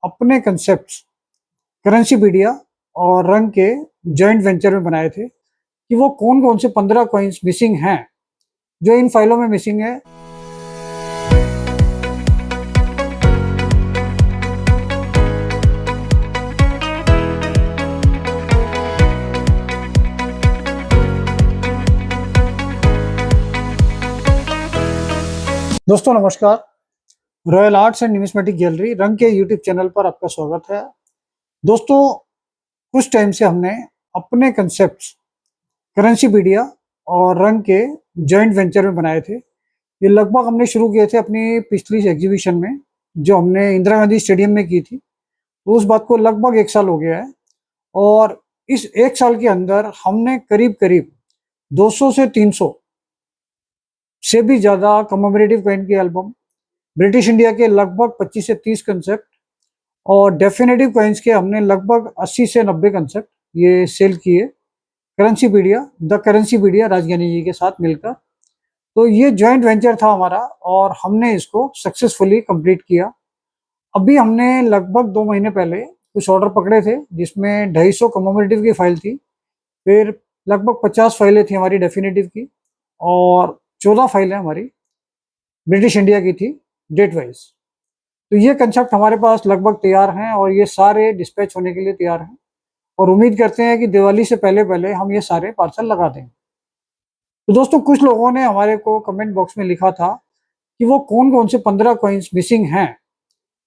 अपने concept Currencypedia और रंग के जॉइंट वेंचर में बनाए थे कि वो कौन कौन से 15 कॉइन्स मिसिंग हैं जो इन फाइलों में मिसिंग है। दोस्तों नमस्कार, royal arts and numismatic gallery रंग के यूट्यूब चैनल पर आपका स्वागत है। दोस्तों कुछ टाइम से हमने अपने कंसेप्ट करेंसीपीडिया और रंग के जॉइंट वेंचर में बनाए थे। ये लगभग हमने शुरू किए थे अपनी पिछली एग्जीबिशन में जो हमने इंदिरा गांधी स्टेडियम में की थी। तो उस बात को लगभग 1 साल हो गया है और इस 1 साल के अंदर हमने करीब करीब 200 से 300 से भी ज़्यादा कमेमोरेटिव कॉइन की एल्बम, ब्रिटिश इंडिया के लगभग 25 से 30 कंसेप्ट और डेफिनेटिव कॉइन्स के हमने लगभग 80 से 90 कंसेप्ट ये सेल किए द करेंसीपीडिया राजज्ञानी जी के साथ मिलकर। तो ये जॉइंट वेंचर था हमारा और हमने इसको सक्सेसफुली कंप्लीट किया। अभी हमने लगभग 2 महीने पहले कुछ ऑर्डर पकड़े थे जिसमें 250 कमेमोरेटिव की फाइल थी, फिर लगभग 50 फाइलें थी हमारी डेफिनेटिव की और 14 फाइलें हमारी ब्रिटिश इंडिया की थी डेट वाइज। तो ये कंसेप्ट हमारे पास लगभग तैयार हैं और ये सारे डिस्पैच होने के लिए तैयार हैं और उम्मीद करते हैं कि दिवाली से पहले पहले हम ये सारे पार्सल लगा दें। तो दोस्तों कुछ लोगों ने हमारे को कमेंट बॉक्स में लिखा था कि वो कौन कौन से 15 कॉइन्स मिसिंग हैं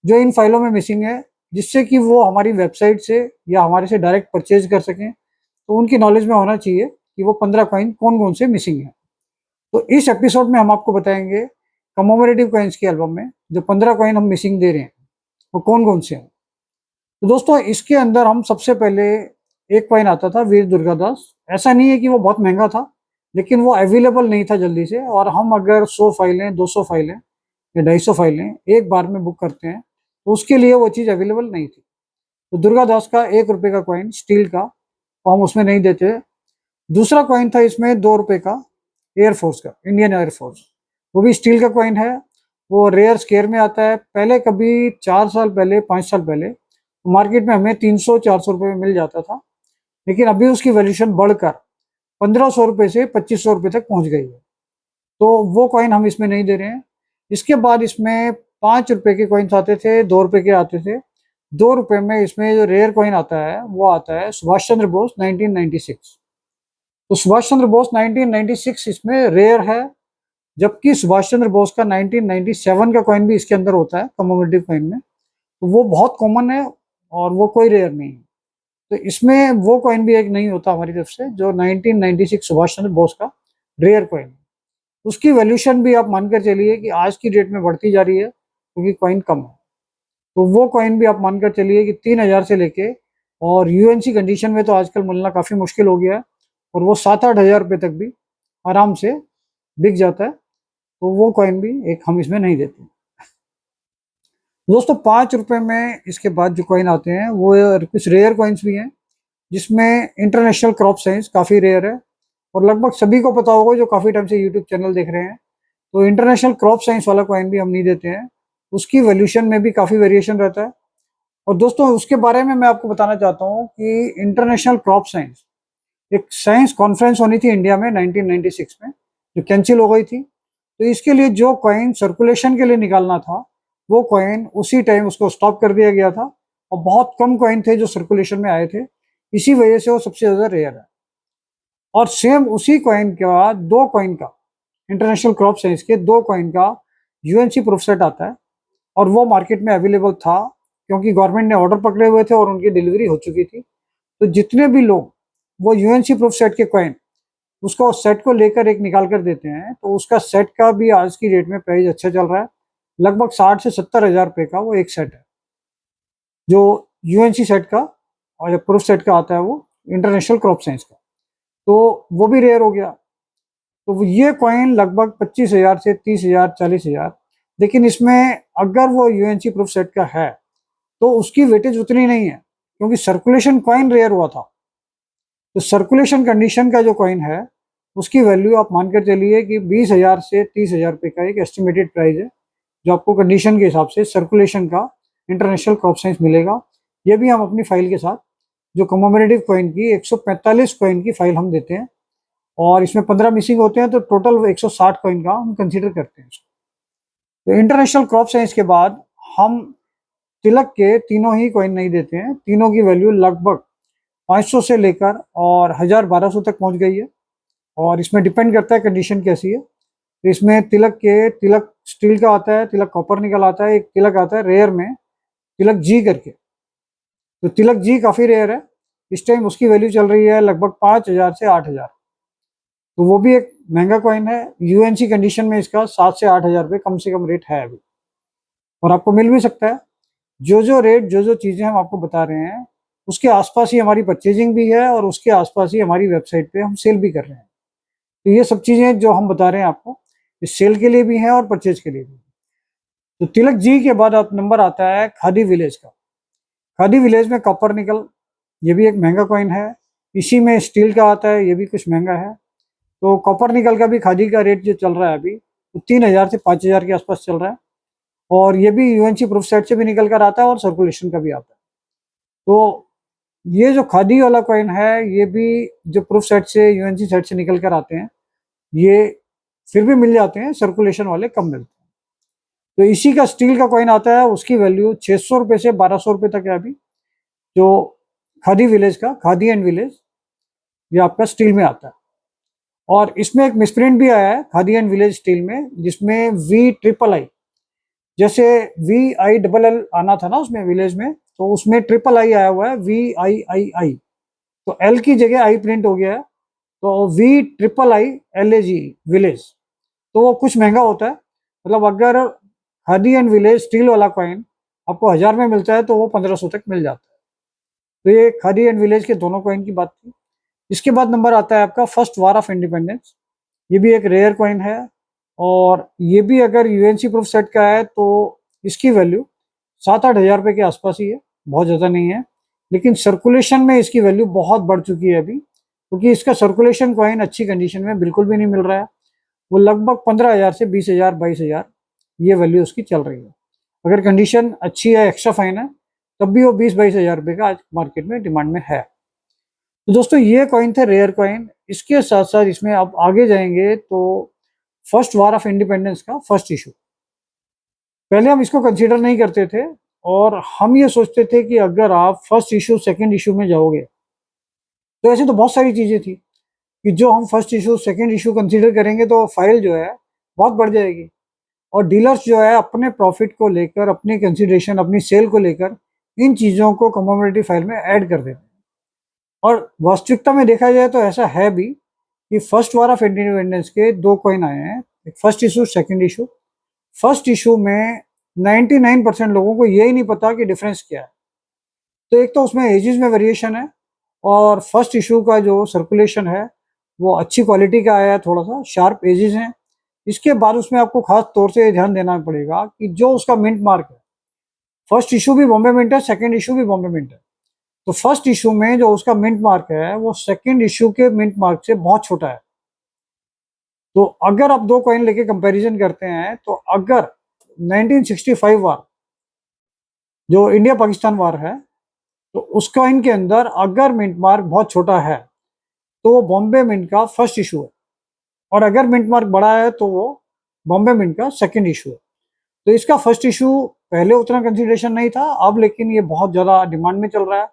जो इन फाइलों में मिसिंग है, जिससे कि वो हमारी वेबसाइट से या हमारे से डायरेक्ट परचेज कर सकें। तो उनकी नॉलेज में होना चाहिए कि वो 15 कॉइन कौन कौन से मिसिंग हैं। तो इस एपिसोड में हम आपको बताएंगे कमेमोरेटिव कॉइन्स की एल्बम में जो 15 कॉइन हम मिसिंग दे रहे हैं वो कौन कौन से हैं। तो दोस्तों इसके अंदर हम सबसे पहले एक कॉइन आता था वीर दुर्गादास। ऐसा नहीं है कि वो बहुत महंगा था, लेकिन वो अवेलेबल नहीं था जल्दी से, और हम अगर 100 फाइलें 200 फाइलें या 250 फाइलें एक बार में बुक करते हैं तो उसके लिए वो चीज़ अवेलेबल नहीं थी। तो दुर्गादास का 1 रुपये का कॉइन स्टील का, तो हम उसमें नहीं देते। दूसरा कॉइन था इसमें 2 रुपये का एयरफोर्स का, इंडियन एयरफोर्स, वो भी स्टील का कॉइन है। वो रेयर स्केयर में आता है। पहले कभी 4 साल पहले 5 साल पहले मार्केट में हमें 300-400 रुपये में मिल जाता था, लेकिन अभी उसकी वैल्यूएशन बढ़कर 1500 रुपये से 2500 रुपये तक पहुंच गई है। तो वो कॉइन हम इसमें नहीं दे रहे हैं। इसके बाद इसमें 5 रुपये के कॉइन्स आते थे, 2 रुपये के आते थे। 2 रुपये में इसमें जो रेयर कॉइन आता है वो आता है सुभाष चंद्र बोस 1996। तो सुभाष चंद्र बोस 1996 इसमें रेयर है, जबकि सुभाष चंद्र बोस का 1997 का कॉइन भी इसके अंदर होता है कमेमोरेटिव कॉइन में। तो वो बहुत कॉमन है और वो कोई रेयर नहीं है। तो इसमें वो कॉइन भी एक नहीं होता हमारी तरफ से जो 1996 सुभाष चंद्र बोस का रेयर कॉइन है। उसकी वैल्यूएशन भी आप मानकर चलिए कि आज की डेट में बढ़ती जा रही है क्योंकि कॉइन कम है। तो वो कॉइन भी आप मानकर चलिए कि 3000 से लेके, और यूएनसी कंडीशन में तो आजकल मिलना काफ़ी मुश्किल हो गया है, और वो 7-8 हज़ार रुपये तक भी आराम से बिक जाता है। तो वो कॉइन भी एक हम इसमें नहीं देते। दोस्तों 5 रुपये में इसके बाद जो कॉइन आते हैं वो कुछ रेयर कॉइन्स भी हैं, जिसमें इंटरनेशनल क्रॉप साइंस काफ़ी रेयर है और लगभग सभी को पता होगा जो काफ़ी टाइम से यूट्यूब चैनल देख रहे हैं। तो इंटरनेशनल क्रॉप साइंस वाला कॉइन भी हम नहीं देते हैं। उसकी वैल्यूएशन में भी काफ़ी वेरिएशन रहता है। और दोस्तों उसके बारे में मैं आपको बताना चाहता हूँ कि इंटरनेशनल क्रॉप साइंस एक साइंस कॉन्फ्रेंस होनी थी इंडिया में 1996 में, जो कैंसिल हो गई थी। तो इसके लिए जो कॉइन सर्कुलेशन के लिए निकालना था वो कॉइन उसी टाइम उसको स्टॉप कर दिया गया था, और बहुत कम कॉइन थे जो सर्कुलेशन में आए थे। इसी वजह से वो सबसे ज़्यादा रेयर है। और सेम उसी कॉइन का 2 कॉइन का, इंटरनेशनल क्रॉप साइंस के 2 कॉइन का यूएनसी प्रूफ सेट आता है, और वो मार्केट में अवेलेबल था क्योंकि गवर्नमेंट ने ऑर्डर पकड़े हुए थे और उनकी डिलीवरी हो चुकी थी। तो जितने भी लोग वो यूएनसी प्रूफ सेट के कॉइन उसको सेट को लेकर एक निकाल कर देते हैं, तो उसका सेट का भी आज की डेट में प्राइस अच्छा चल रहा है। लगभग 60 से 70 हज़ार रुपये का वो एक सेट है जो यूएनसी सेट का, और जब प्रूफ सेट का आता है वो इंटरनेशनल क्रॉप साइंस का, तो वो भी रेयर हो गया। तो ये कॉइन लगभग 25,000 से 30,000 40,000, लेकिन इसमें अगर वो यूएनसी प्रूफ सेट का है तो उसकी वेटेज उतनी नहीं है क्योंकि सर्कुलेशन कॉइन रेयर हुआ था। तो सर्कुलेशन कंडीशन का जो कॉइन है उसकी वैल्यू आप मानकर चलिए कि 20,000 से 30,000 रुपये का एक एस्टिमेटेड प्राइस है, जो आपको कंडीशन के हिसाब से सर्कुलेशन का इंटरनेशनल क्रॉप साइंस मिलेगा। ये भी हम अपनी फाइल के साथ जो कमोमरेटिव कॉइन की 145 कॉइन की फाइल हम देते हैं, और इसमें 15 मिसिंग होते हैं, तो टोटल 160 कॉइन का हम कंसीडर करते हैं। तो इंटरनेशनल क्रॉप साइंस के बाद हम तिलक के तीनों ही कॉइन नहीं देते हैं। तीनों की वैल्यू लगभग 500 से लेकर और 1000-1200 तक पहुंच गई है, और इसमें डिपेंड करता है कंडीशन कैसी है। तो इसमें तिलक स्टील का आता है, तिलक कॉपर निकल आता है, एक तिलक आता है रेयर में तिलक जी करके। तो तिलक जी काफ़ी रेयर है, इस टाइम उसकी वैल्यू चल रही है लगभग 5000 से 8000। तो वो भी एक महंगा कॉइन है। यूएनसी कंडीशन में इसका 7 से 8000 रुपये कम से कम रेट है अभी, और आपको मिल भी सकता है। जो रेट जो चीज़ें हम आपको बता रहे हैं उसके आसपास ही हमारी परचेजिंग भी है, और उसके आसपास ही हमारी वेबसाइट पे हम सेल भी कर रहे हैं। तो ये सब चीज़ें जो हम बता रहे हैं आपको, इस सेल के लिए भी हैं और परचेज के लिए भी। तो तिलक जी के बाद आप नंबर आता है खादी विलेज का। खादी विलेज में कॉपर निकल, ये भी एक महंगा कॉइन है। इसी में स्टील का आता है, ये भी कुछ महंगा है। तो कॉपर निकल का भी खादी का रेट जो चल रहा है अभी, वो 3000 से 5000 के आसपास चल रहा है, और ये भी यूएनसी प्रूफ सेट से भी निकल कर आता है और सर्कुलेशन का भी आता है। तो ये जो खादी वाला कॉइन है, ये भी जो प्रूफ सेट से यूएनसी सेट से निकल कर आते हैं, ये फिर भी मिल जाते हैं, सर्कुलेशन वाले कम मिलते हैं। तो इसी का स्टील का कॉइन आता है, उसकी वैल्यू 600 रुपये से 1200 रुपये तक है अभी। जो खादी विलेज का, खादी एंड विलेज, ये आपका स्टील में आता है। और इसमें एक मिसप्रिंट भी आया है खादी एंड विलेज स्टील में, जिसमें VIII, जैसे VILL आना था ना उसमें विलेज में, तो उसमें III आया हुआ है, VIII। तो L की जगह I प्रिंट हो गया है, तो VIIILAG विलेज। तो वो कुछ महंगा होता है। मतलब अगर खादी एंड विलेज स्टील वाला कॉइन आपको 1000 में मिलता है, तो वो 1500 तक मिल जाता है। तो ये खादी एंड विलेज के दोनों कॉइन की बात थी। इसके बाद नंबर आता है आपका फर्स्ट वार ऑफ इंडिपेंडेंस। ये भी एक रेयर कॉइन है, और ये भी अगर यूएनसी प्रूफ सेट का है तो इसकी वैल्यू 7-8 हज़ार रुपये के आसपास ही है, बहुत ज़्यादा नहीं है। लेकिन सर्कुलेशन में इसकी वैल्यू बहुत बढ़ चुकी है अभी, क्योंकि इसका सर्कुलेशन कॉइन अच्छी कंडीशन में बिल्कुल भी नहीं मिल रहा है। वो लगभग 15,000 से 20,000 22,000 ये वैल्यू उसकी चल रही है। अगर कंडीशन अच्छी है, एक्स्ट्रा फाइन है, तब भी वो 20-22 हज़ार रुपये का आज मार्केट में डिमांड में है। तो दोस्तों ये कॉइन थे रेयर कॉइन। इसके साथ साथ इसमें आप आगे जाएंगे तो फर्स्ट वार ऑफ इंडिपेंडेंस का फर्स्ट इशू, पहले हम इसको कंसीडर नहीं करते थे, और हम ये सोचते थे कि अगर आप फर्स्ट इशू सेकंड इशू में जाओगे, तो ऐसे तो बहुत सारी चीज़ें थी कि जो हम first issue second issue consider करेंगे तो फाइल जो है बहुत बढ़ जाएगी, और डीलर्स जो है अपने प्रॉफिट को लेकर, अपनी कंसिडरेशन, अपनी सेल को लेकर इन चीज़ों को कमोमोडिटी फाइल में ऐड कर देते हैं। और वास्तविकता में देखा जाए तो ऐसा है भी कि फर्स्ट वार ऑफ इंडिपेंडेंस के 2 कॉइन आए हैं, एक first issue, second issue. First issue में 99% लोगों को यही नहीं पता कि डिफरेंस क्या है। तो एक तो उसमें एजेस में वेरिएशन है, और फर्स्ट इशू का जो सर्कुलेशन है वो अच्छी क्वालिटी का आया है, थोड़ा सा शार्प एजेस हैं। इसके बाद उसमें आपको खास तौर से ध्यान देना पड़ेगा कि जो उसका मिंट मार्क है, फर्स्ट इशू भी बॉम्बे मिंट है, सेकंड इशू भी बॉम्बे मिंट है। तो फर्स्ट इशू में जो उसका मिंट मार्क है वो सेकंड इशू के मिंट मार्क से बहुत छोटा है। तो अगर आप 2 कॉइन लेके कंपैरिजन करते हैं, तो अगर 1965 वार, जो इंडिया पाकिस्तान वार है, तो उस कॉइन के अंदर अगर मिंट मार्क बहुत छोटा है तो वो बॉम्बे मिंट का फर्स्ट इशू है, और अगर मिंट मार्क बड़ा है तो वो बॉम्बे मिंट का सेकंड इशू है। तो इसका फर्स्ट इशू पहले उतना कंसिडरेशन नहीं था, अब लेकिन ये बहुत ज़्यादा डिमांड में चल रहा है,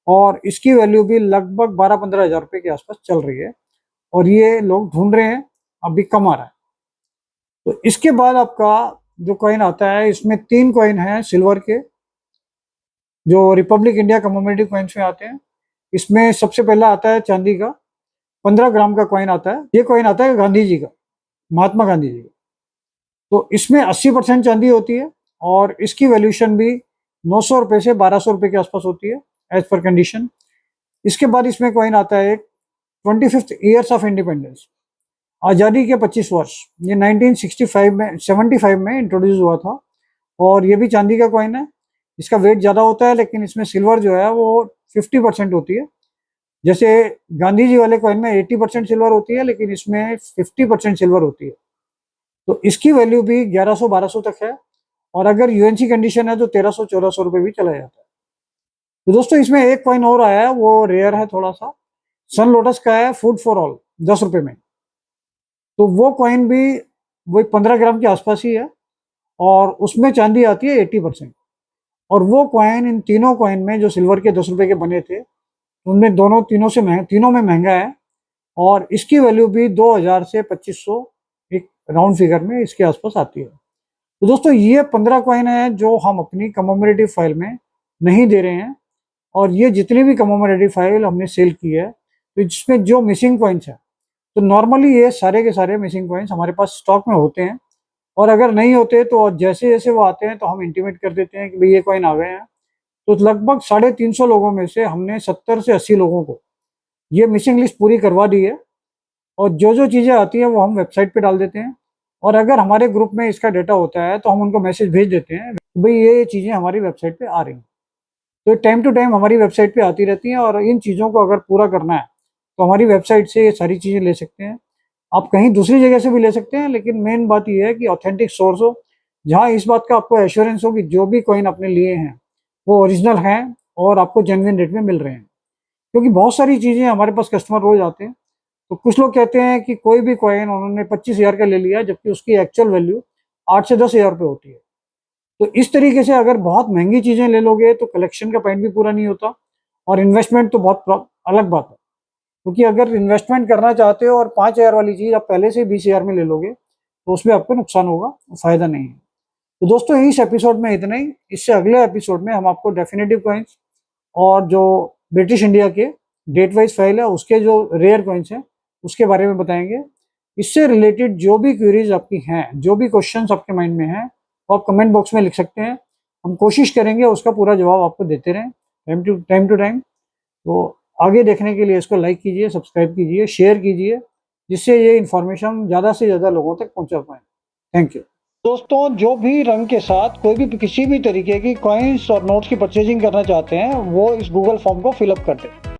और इसकी वैल्यू भी लगभग 12-15 हज़ार रुपये के आसपास चल रही है, और ये लोग ढूंढ रहे हैं, अभी कम आ रहा है। तो इसके बाद आपका जो कॉइन आता है, इसमें 3 कॉइन हैं सिल्वर के, जो रिपब्लिक इंडिया कमोमोडिटी कॉइन्स में आते हैं। इसमें सबसे पहला आता है चांदी का 15 ग्राम का कॉइन आता है। ये कॉइन आता है गांधी जी का, महात्मा गांधी जी का। तो इसमें 80% चांदी होती है, और इसकी वैल्यूशन भी 900 रुपये से 1200 रुपये के आसपास होती है एज पर कंडीशन। इसके बाद इसमें कॉइन आता है एक 25th ईयर्स ऑफ इंडिपेंडेंस, आज़ादी के 25 वर्ष। ये 1965 में 75 में इंट्रोड्यूस हुआ था, और ये भी चांदी का कॉइन है। इसका वेट ज़्यादा होता है, लेकिन इसमें सिल्वर जो है वो 50% होती है। जैसे गांधी जी वाले कॉइन में 80% सिल्वर होती है, लेकिन इसमें 50% सिल्वर होती है। तो इसकी वैल्यू भी 1100-1200 तक है, और अगर यूएनसी कंडीशन है तो 1300-1400 रुपये भी चला जाता है। तो दोस्तों इसमें एक कॉइन और आया है, वो रेयर है थोड़ा सा, सन लोटस का है, फूड फॉर ऑल, 10 रुपये में। तो वो कॉइन भी वही 15 ग्राम के आसपास ही है और उसमें चांदी आती है 80%। और वो कॉइन इन तीनों कॉइन में जो सिल्वर के 10 रुपये के बने थे उनमें तीनों में महंगा है और इसकी वैल्यू भी 2000 से 2500 एक राउंड फिगर में इसके आसपास आती है। तो दोस्तों ये 15 कॉइन है जो हम अपनी कमोमरेटिव फाइल में नहीं दे रहे हैं और ये जितनी भी कमोमरेटिव फाइल हमने सेल की है तो जिसमें जो मिसिंग कॉइन्स है तो नॉर्मली ये सारे के सारे मिसिंग कॉइन्स हमारे पास स्टॉक में होते हैं और अगर नहीं होते तो जैसे जैसे वो आते हैं तो हम इंटीमेट कर देते हैं कि भाई ये कॉइन आ गए हैं। तो लगभग 350 लोगों में से हमने 70 से 80 लोगों को ये मिसिंग लिस्ट पूरी करवा दी है और जो जो चीज़ें आती हैं वो हम वेबसाइट पे डाल देते हैं और अगर हमारे ग्रुप में इसका डेटा होता है तो हम उनको मैसेज भेज देते हैं भाई ये चीज़ें हमारी वेबसाइट पे आ रही हैं। तो टाइम टू टाइम हमारी वेबसाइट पे आती रहती हैं और इन चीज़ों को अगर पूरा करना है तो हमारी वेबसाइट से ये सारी चीज़ें ले सकते हैं। आप कहीं दूसरी जगह से भी ले सकते हैं लेकिन मेन बात यह है कि ऑथेंटिक सोर्स हो, जहाँ इस बात का आपको एश्योरेंस हो कि जो भी कॉइन आपने लिए हैं वो ओरिजिनल हैं और आपको जेन्युइन रेट में मिल रहे हैं। क्योंकि बहुत सारी चीज़ें हमारे पास कस्टमर रोज आते हैं तो कुछ लोग कहते हैं कि कोई भी कॉइन उन्होंने 25,000 का ले लिया जबकि उसकी एक्चुअल वैल्यू 8 से 10,000 रुपये होती है। तो इस तरीके से अगर बहुत महंगी चीज़ें ले लोगे तो कलेक्शन का पॉइंट भी पूरा नहीं होता और इन्वेस्टमेंट तो बहुत अलग बात है। क्योंकि अगर इन्वेस्टमेंट करना चाहते हो और 5,000 वाली चीज़ आप पहले से 20,000 में ले लोगे तो उसमें आपको नुकसान होगा, फायदा नहीं है। तो दोस्तों इस एपिसोड में इतना ही। इससे अगले एपिसोड में हम आपको डेफिनेटिव कॉइन्स और जो ब्रिटिश इंडिया के डेट वाइज फाइल है उसके जो रेयर कॉइन्स हैं उसके बारे में बताएंगे। इससे रिलेटेड जो भी क्वेरीज आपकी हैं, जो भी क्वेश्चंस आपके माइंड में हैं वो आप कमेंट बॉक्स में लिख सकते हैं। हम कोशिश करेंगे उसका पूरा जवाब आपको देते रहें टाइम टू टाइम। तो आगे देखने के लिए इसको लाइक कीजिए, सब्सक्राइब कीजिए, शेयर कीजिए जिससे ये इन्फॉर्मेशन ज़्यादा से ज़्यादा लोगों तक पहुंचा पाए। Thank you. दोस्तों जो भी रंग के साथ कोई भी किसी भी तरीके की कॉइन्स और नोट्स की परचेजिंग करना चाहते हैं वो इस गूगल फॉर्म को फिलअप कर दें।